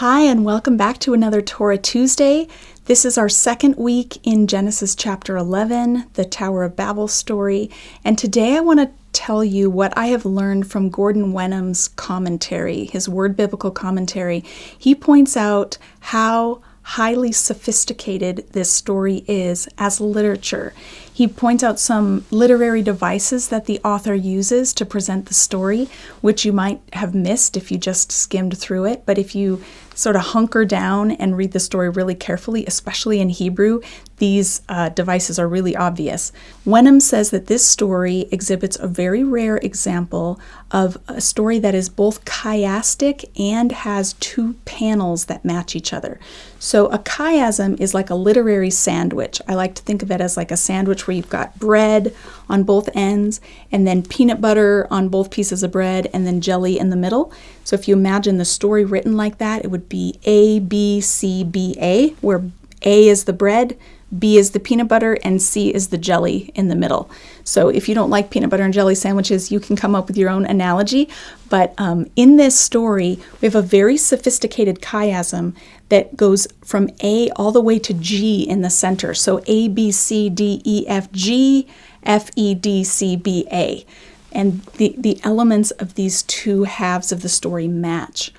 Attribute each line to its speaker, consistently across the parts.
Speaker 1: Hi, and welcome back to another Torah Tuesday. This is our second week in Genesis chapter 11, the Tower of Babel story. And today I want to tell you what I have learned from Gordon Wenham's commentary, his word biblical commentary. He points out how highly sophisticated this story is as literature. He points out some literary devices that the author uses to present the story, which you might have missed if you just skimmed through it. But if you sort of hunker down and read the story really carefully, especially in Hebrew, these devices are really obvious. Wenham says that this story exhibits a very rare example of a story that is both chiastic and has two panels that match each other. So a chiasm is like a literary sandwich. I like to think of it as like a sandwich where you've got bread on both ends and then peanut butter on both pieces of bread and then jelly in the middle. So if you imagine the story written like that, it would be A, B, C, B, A, where A is the bread, B is the peanut butter, and C is the jelly in the middle. So if you don't like peanut butter and jelly sandwiches, you can come up with your own analogy. But in this story, we have a very sophisticated chiasm that goes from A all the way to G in the center. So A, B, C, D, E, F, G, F, E, D, C, B, A. And the elements of these two halves of the story match.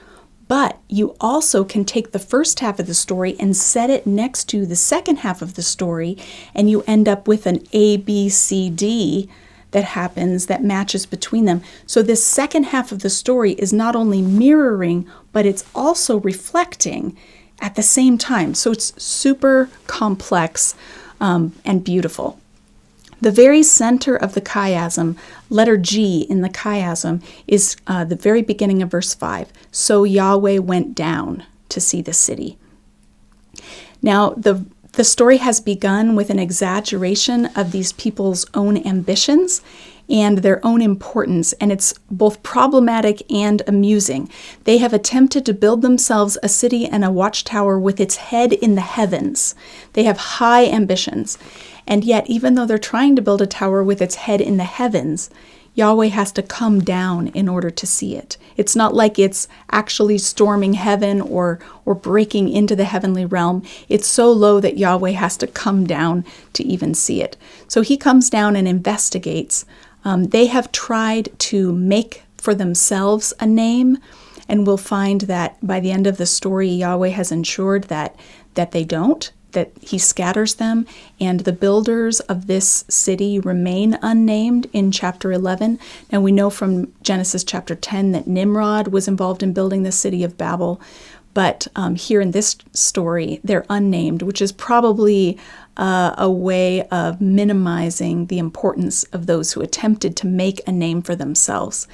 Speaker 1: But you also can take the first half of the story and set it next to the second half of the story, and you end up with an A, B, C, D that happens that matches between them. So this second half of the story is not only mirroring, but it's also reflecting at the same time. So it's super complex and beautiful. The very center of the chiasm, letter G in the chiasm, is the very beginning of verse 5. So Yahweh went down to see the city. Now, the story has begun with an exaggeration of these people's own ambitions and their own importance, and it's both problematic and amusing. They have attempted to build themselves a city and a watchtower with its head in the heavens. They have high ambitions. And yet, even though they're trying to build a tower with its head in the heavens, Yahweh has to come down in order to see it. It's not like it's actually storming heaven or breaking into the heavenly realm. It's so low that Yahweh has to come down to even see it. So he comes down and investigates. They have tried to make for themselves a name, and we'll find that by the end of the story, Yahweh has ensured that they don't, that he scatters them, and the builders of this city remain unnamed in chapter 11. Now we know from Genesis chapter 10 that Nimrod was involved in building the city of Babel, but here in this story, they're unnamed, which is probably a way of minimizing the importance of those who attempted to make a name for themselves.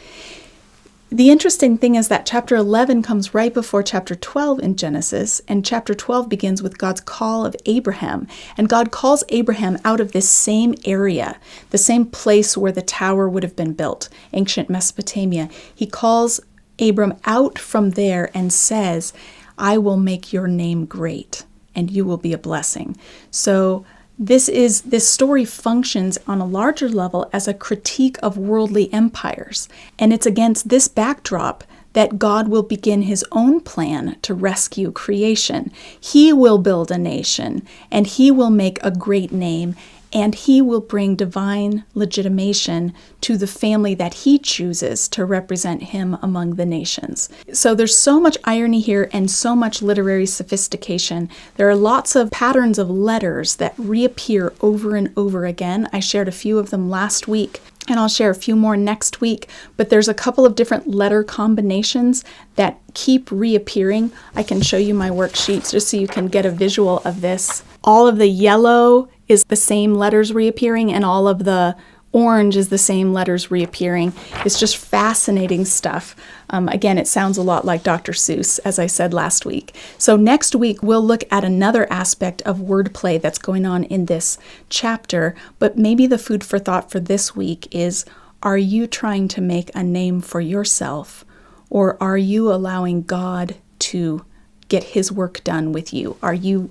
Speaker 1: The interesting thing is that chapter 11 comes right before chapter 12 in Genesis, and chapter 12 begins with God's call of Abraham. And God calls Abraham out of this same area, the same place where the tower would have been built, ancient Mesopotamia. He calls Abram out from there and says, I will make your name great, and you will be a blessing. So this story functions on a larger level as a critique of worldly empires, and it's against this backdrop that God will begin his own plan to rescue creation. He will build a nation, and he will make a great name, and he will bring divine legitimation to the family that he chooses to represent him among the nations. So there's so much irony here and so much literary sophistication. There are lots of patterns of letters that reappear over and over again. I shared a few of them last week, and I'll share a few more next week, but there's a couple of different letter combinations that keep reappearing. I can show you my worksheets just so you can get a visual of this. All of the yellow is the same letters reappearing, and all of the orange is the same letters reappearing. It's just fascinating stuff. Again, it sounds a lot like Dr. Seuss, as I said last week. So next week, we'll look at another aspect of wordplay that's going on in this chapter, but maybe the food for thought for this week is, are you trying to make a name for yourself, or are you allowing God to get his work done with you? Are you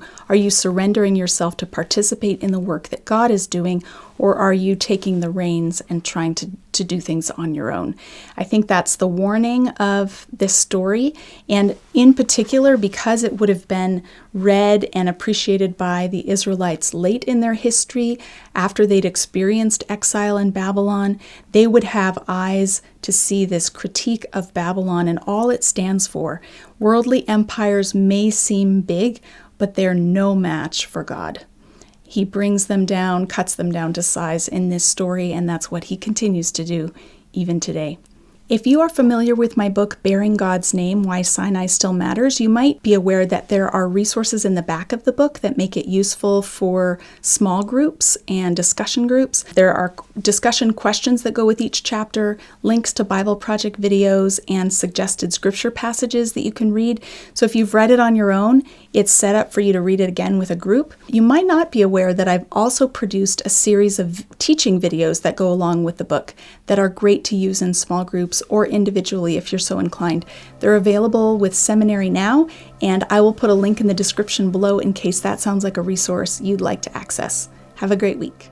Speaker 1: surrendering yourself to participate in the work that God is doing, or are you taking the reins and trying to do things on your own? I think that's the warning of this story, and in particular, because it would have been read and appreciated by the Israelites late in their history, after they'd experienced exile in Babylon, they would have eyes to see this critique of Babylon and all it stands for. Worldly empires may seem big, but they're no match for God. He brings them down, cuts them down to size in this story, and that's what he continues to do even today. If you are familiar with my book, Bearing God's Name, Why Sinai Still Matters, you might be aware that there are resources in the back of the book that make it useful for small groups and discussion groups. There are discussion questions that go with each chapter, links to Bible Project videos, and suggested scripture passages that you can read. So if you've read it on your own, it's set up for you to read it again with a group. You might not be aware that I've also produced a series of teaching videos that go along with the book that are great to use in small groups or individually if you're so inclined. They're available with Seminary now, and I will put a link in the description below in case that sounds like a resource you'd like to access. Have a great week.